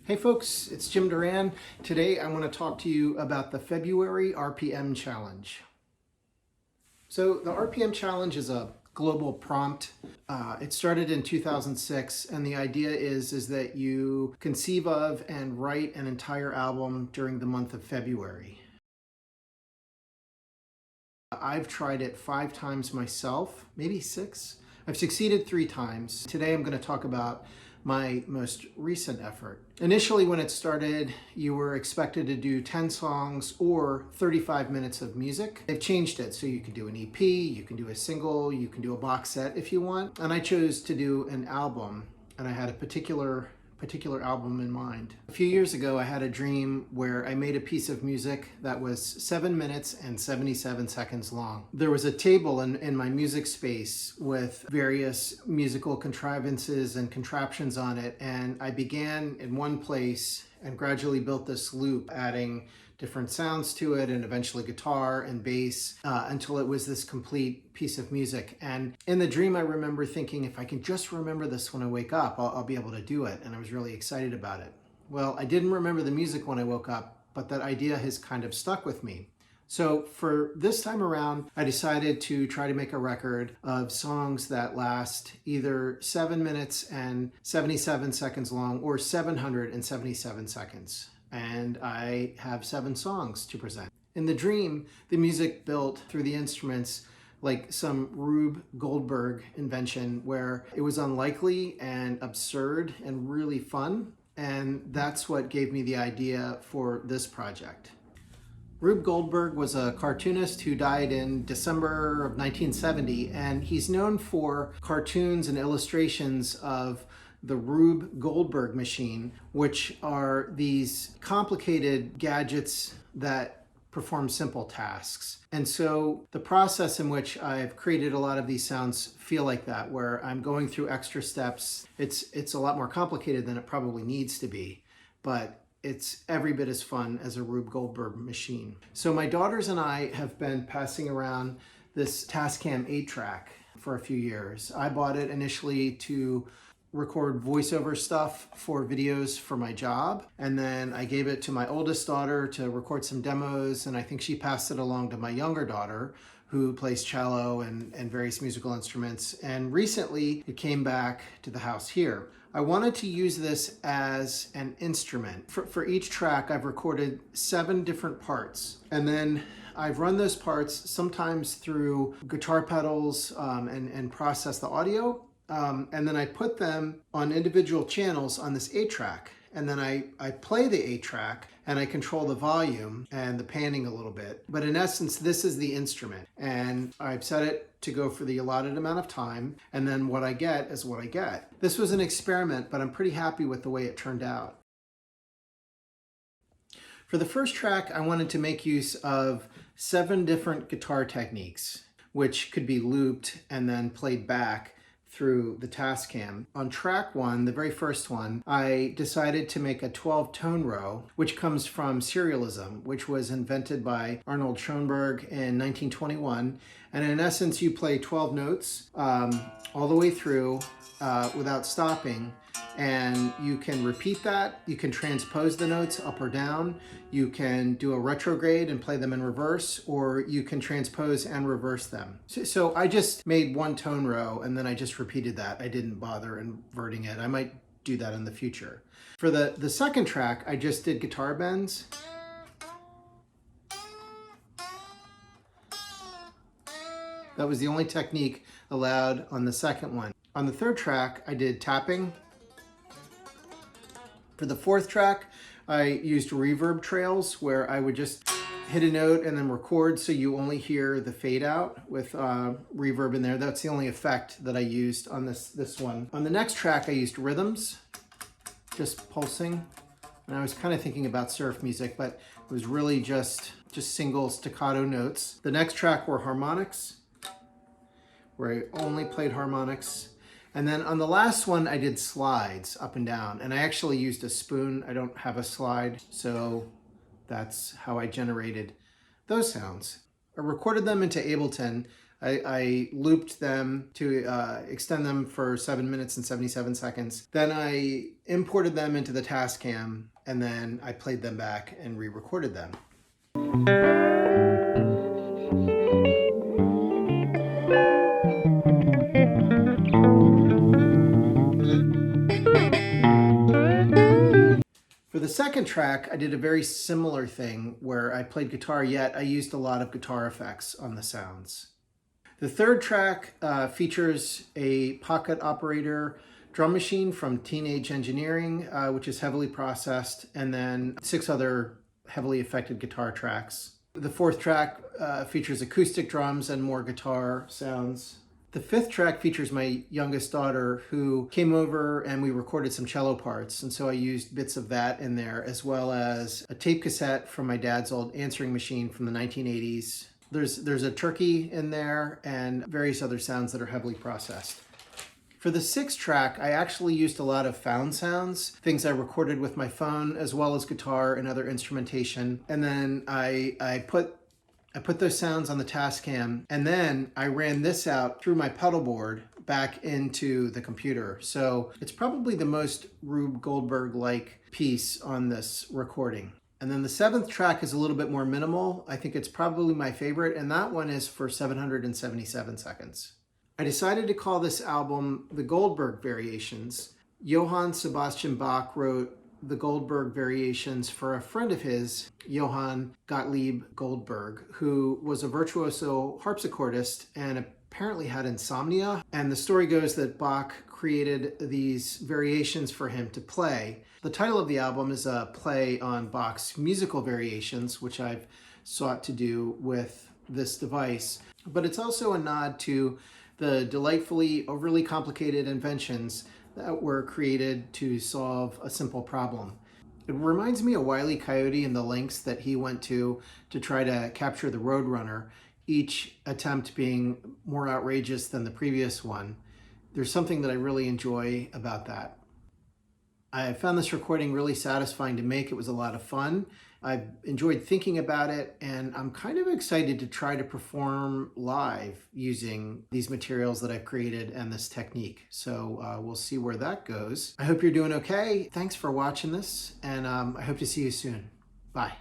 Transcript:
Hey folks, it's Jim Duran. Today I want to talk to you about the February RPM Challenge. So the RPM Challenge is a global prompt. It started in 2006, and the idea is that you conceive of and write an entire album during the month of February. I've tried it 5 times myself, maybe 6. I've succeeded 3 times. Today I'm going to talk about my most recent effort. Initially, when it started, you were expected to do 10 songs or 35 minutes of music. They've changed it, so you can do an EP, you can do a single, you can do a box set if you want. And I chose to do an album, and I had a particular album in mind. A few years ago, I had a dream where I made a piece of music that was 7 minutes and 77 seconds long. There was a table in my music space with various musical contrivances and contraptions on it, and I began in one place and gradually built this loop, adding different sounds to it and eventually guitar and bass until it was this complete piece of music. And in the dream, I remember thinking, if I can just remember this when I wake up, I'll be able to do it. And I was really excited about it. Well, I didn't remember the music when I woke up, but that idea has kind of stuck with me. So for this time around, I decided to try to make a record of songs that last either 7 minutes and 77 seconds long or 777 seconds. And I have 7 songs to present. In the dream, the music built through the instruments like some Rube Goldberg invention where it was unlikely and absurd and really fun. And that's what gave me the idea for this project. Rube Goldberg was a cartoonist who died in December of 1970, and he's known for cartoons and illustrations of the Rube Goldberg machine, which are these complicated gadgets that perform simple tasks. And so the process in which I've created a lot of these sounds feel like that, where I'm going through extra steps. It's a lot more complicated than it probably needs to be, but it's every bit as fun as a Rube Goldberg machine. So my daughters and I have been passing around this Tascam 8-track for a few years. I bought it initially to record voiceover stuff for videos for my job. And then I gave it to my oldest daughter to record some demos. And I think she passed it along to my younger daughter, who plays cello and various musical instruments. And recently it came back to the house here. I wanted to use this as an instrument. For each track, I've recorded 7 different parts. And then I've run those parts sometimes through guitar pedals and process the audio. And then I put them on individual channels on this 8-track. And then I play the 8-track and I control the volume and the panning a little bit. But in essence, this is the instrument. And I've set it to go for the allotted amount of time. And then what I get is what I get. This was an experiment, but I'm pretty happy with the way it turned out. For the first track, I wanted to make use of 7 different guitar techniques, which could be looped and then played back through the Tascam. On track 1, the very first one, I decided to make a 12-tone row, which comes from serialism, which was invented by Arnold Schoenberg in 1921. And in essence, you play 12 notes all the way through without stopping. And you can repeat that. You can transpose the notes up or down. You can do a retrograde and play them in reverse, or you can transpose and reverse them. So I just made 1 tone row and then I just repeated that. I didn't bother inverting it. I might do that in the future. For the second track, I just did guitar bends. That was the only technique allowed on the second one. On the third track, I did tapping. For the fourth track, I used reverb trails where I would just hit a note and then record so you only hear the fade out with reverb in there. That's the only effect that I used on this one. On the next track, I used rhythms, just pulsing. And I was kind of thinking about surf music, but it was really just single staccato notes. The next track were harmonics, where I only played harmonics. And then on the last one, I did slides up and down, and I actually used a spoon. I don't have a slide, so that's how I generated those sounds. I recorded them into Ableton. I looped them to extend them for 7 minutes and 77 seconds. Then I imported them into the Tascam, and then I played them back and re-recorded them. For the second track, I did a very similar thing where I played guitar, yet I used a lot of guitar effects on the sounds. The third track features a pocket operator drum machine from Teenage Engineering, which is heavily processed, and then 6 other heavily affected guitar tracks. The fourth track features acoustic drums and more guitar sounds. The fifth track features my youngest daughter, who came over and we recorded some cello parts, and so I used bits of that in there, as well as a tape cassette from my dad's old answering machine from the 1980s. There's a turkey in there and various other sounds that are heavily processed. For the sixth track, I actually used a lot of found sounds, things I recorded with my phone, as well as guitar and other instrumentation. And then I put those sounds on the Tascam, and then I ran this out through my pedal board back into the computer. So it's probably the most Rube Goldberg-like piece on this recording. And then the seventh track is a little bit more minimal. I think it's probably my favorite, and that one is for 777 seconds. I decided to call this album the Goldberg Variations. Johann Sebastian Bach wrote the Goldberg Variations for a friend of his, Johann Gottlieb Goldberg, who was a virtuoso harpsichordist and apparently had insomnia. And the story goes that Bach created these variations for him to play. The title of the album is a play on Bach's musical variations, which I've sought to do with this device. But it's also a nod to the delightfully overly complicated inventions that were created to solve a simple problem. It reminds me of Wile E. Coyote and the lengths that he went to try to capture the Roadrunner, each attempt being more outrageous than the previous one. There's something that I really enjoy about that. I found this recording really satisfying to make. It was a lot of fun. I've enjoyed thinking about it, and I'm kind of excited to try to perform live using these materials that I've created and this technique. So we'll see where that goes. I hope you're doing okay. Thanks for watching this, and I hope to see you soon. Bye.